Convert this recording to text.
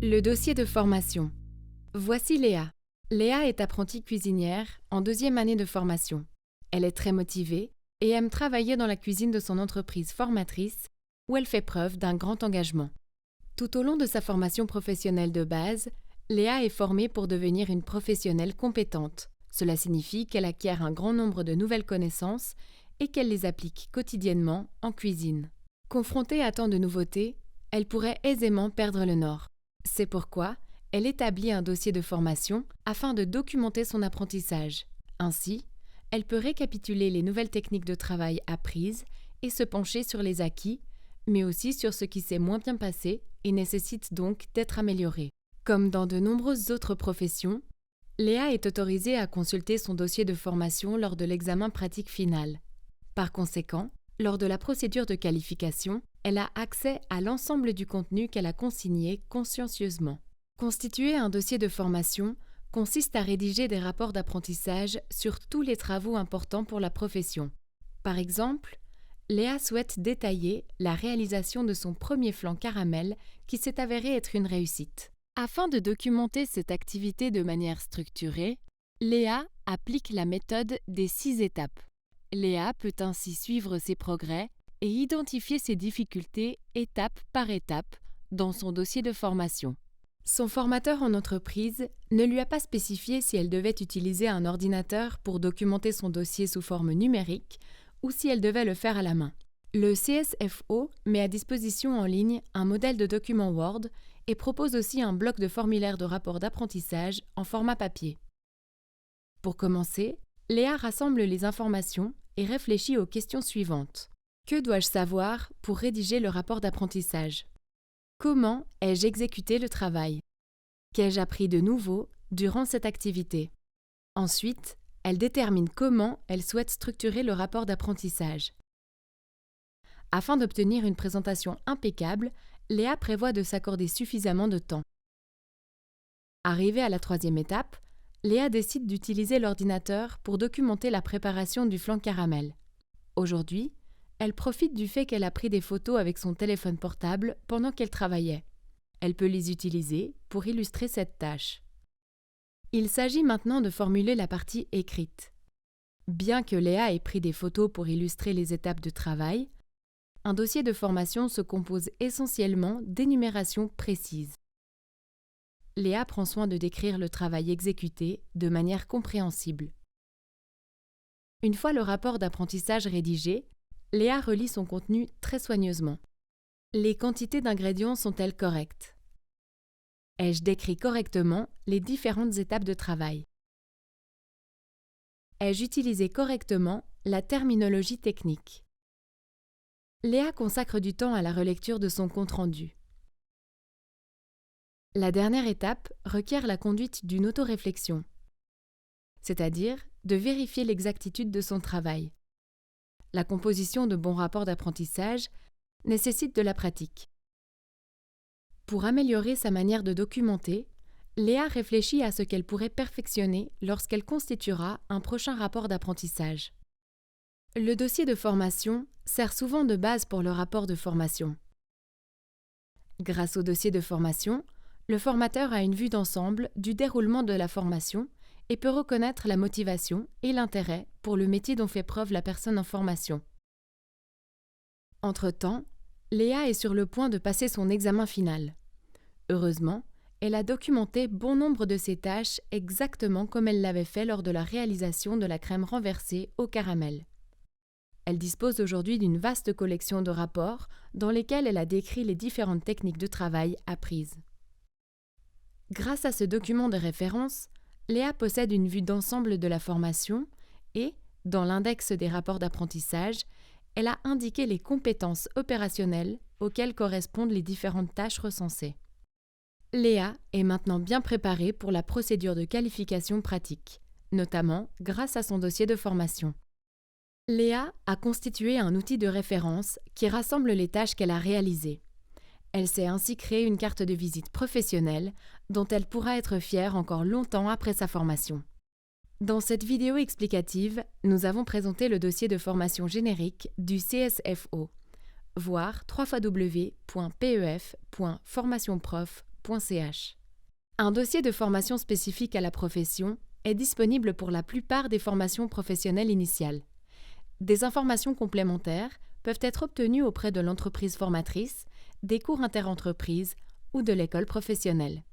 Le dossier de formation. Voici Léa. Léa est apprentie cuisinière en 2e année de formation. Elle est très motivée et aime travailler dans la cuisine de son entreprise formatrice où elle fait preuve d'un grand engagement. Tout au long de sa formation professionnelle de base, Léa est formée pour devenir une professionnelle compétente. Cela signifie qu'elle acquiert un grand nombre de nouvelles connaissances et qu'elle les applique quotidiennement en cuisine. Confrontée à tant de nouveautés, elle pourrait aisément perdre le nord. C'est pourquoi elle établit un dossier de formation afin de documenter son apprentissage. Ainsi, elle peut récapituler les nouvelles techniques de travail apprises et se pencher sur les acquis, mais aussi sur ce qui s'est moins bien passé et nécessite donc d'être amélioré. Comme dans de nombreuses autres professions, Léa est autorisée à consulter son dossier de formation lors de l'examen pratique final. Par conséquent, lors de la procédure de qualification, elle a accès à l'ensemble du contenu qu'elle a consigné consciencieusement. Constituer un dossier de formation consiste à rédiger des rapports d'apprentissage sur tous les travaux importants pour la profession. Par exemple, Léa souhaite détailler la réalisation de son premier flan caramel qui s'est avéré être une réussite. Afin de documenter cette activité de manière structurée, Léa applique la méthode des 6 étapes. Léa peut ainsi suivre ses progrès et identifier ses difficultés étape par étape dans son dossier de formation. Son formateur en entreprise ne lui a pas spécifié si elle devait utiliser un ordinateur pour documenter son dossier sous forme numérique ou si elle devait le faire à la main. Le CSFO met à disposition en ligne un modèle de document Word et propose aussi un bloc de formulaire de rapport d'apprentissage en format papier. Pour commencer, Léa rassemble les informations et réfléchit aux questions suivantes. Que dois-je savoir pour rédiger le rapport d'apprentissage ? Comment ai-je exécuté le travail ? Qu'ai-je appris de nouveau durant cette activité ? Ensuite, elle détermine comment elle souhaite structurer le rapport d'apprentissage. Afin d'obtenir une présentation impeccable, Léa prévoit de s'accorder suffisamment de temps. Arrivée à la 3e étape, Léa décide d'utiliser l'ordinateur pour documenter la préparation du flan caramel. Aujourd'hui, elle profite du fait qu'elle a pris des photos avec son téléphone portable pendant qu'elle travaillait. Elle peut les utiliser pour illustrer cette tâche. Il s'agit maintenant de formuler la partie écrite. Bien que Léa ait pris des photos pour illustrer les étapes de travail, un dossier de formation se compose essentiellement d'énumérations précises. Léa prend soin de décrire le travail exécuté de manière compréhensible. Une fois le rapport d'apprentissage rédigé, Léa relit son contenu très soigneusement. Les quantités d'ingrédients sont-elles correctes ? Ai-je décrit correctement les différentes étapes de travail ? Ai-je utilisé correctement la terminologie technique ? Léa consacre du temps à la relecture de son compte-rendu. La dernière étape requiert la conduite d'une autoréflexion, c'est-à-dire de vérifier l'exactitude de son travail. La composition de bons rapports d'apprentissage nécessite de la pratique. Pour améliorer sa manière de documenter, Léa réfléchit à ce qu'elle pourrait perfectionner lorsqu'elle constituera un prochain rapport d'apprentissage. Le dossier de formation sert souvent de base pour le rapport de formation. Grâce au dossier de formation, le formateur a une vue d'ensemble du déroulement de la formation et peut reconnaître la motivation et l'intérêt pour le métier dont fait preuve la personne en formation. Entre-temps, Léa est sur le point de passer son examen final. Heureusement, elle a documenté bon nombre de ses tâches exactement comme elle l'avait fait lors de la réalisation de la crème renversée au caramel. Elle dispose aujourd'hui d'une vaste collection de rapports dans lesquels elle a décrit les différentes techniques de travail apprises. Grâce à ce document de référence, Léa possède une vue d'ensemble de la formation et, dans l'index des rapports d'apprentissage, elle a indiqué les compétences opérationnelles auxquelles correspondent les différentes tâches recensées. Léa est maintenant bien préparée pour la procédure de qualification pratique, notamment grâce à son dossier de formation. Léa a constitué un outil de référence qui rassemble les tâches qu'elle a réalisées. Elle s'est ainsi créé une carte de visite professionnelle dont elle pourra être fière encore longtemps après sa formation. Dans cette vidéo explicative, nous avons présenté le dossier de formation générique du CSFO, voir www.pef.formationprof.ch. Un dossier de formation spécifique à la profession est disponible pour la plupart des formations professionnelles initiales. Des informations complémentaires peuvent être obtenues auprès de l'entreprise formatrice, des cours interentreprises ou de l'école professionnelle.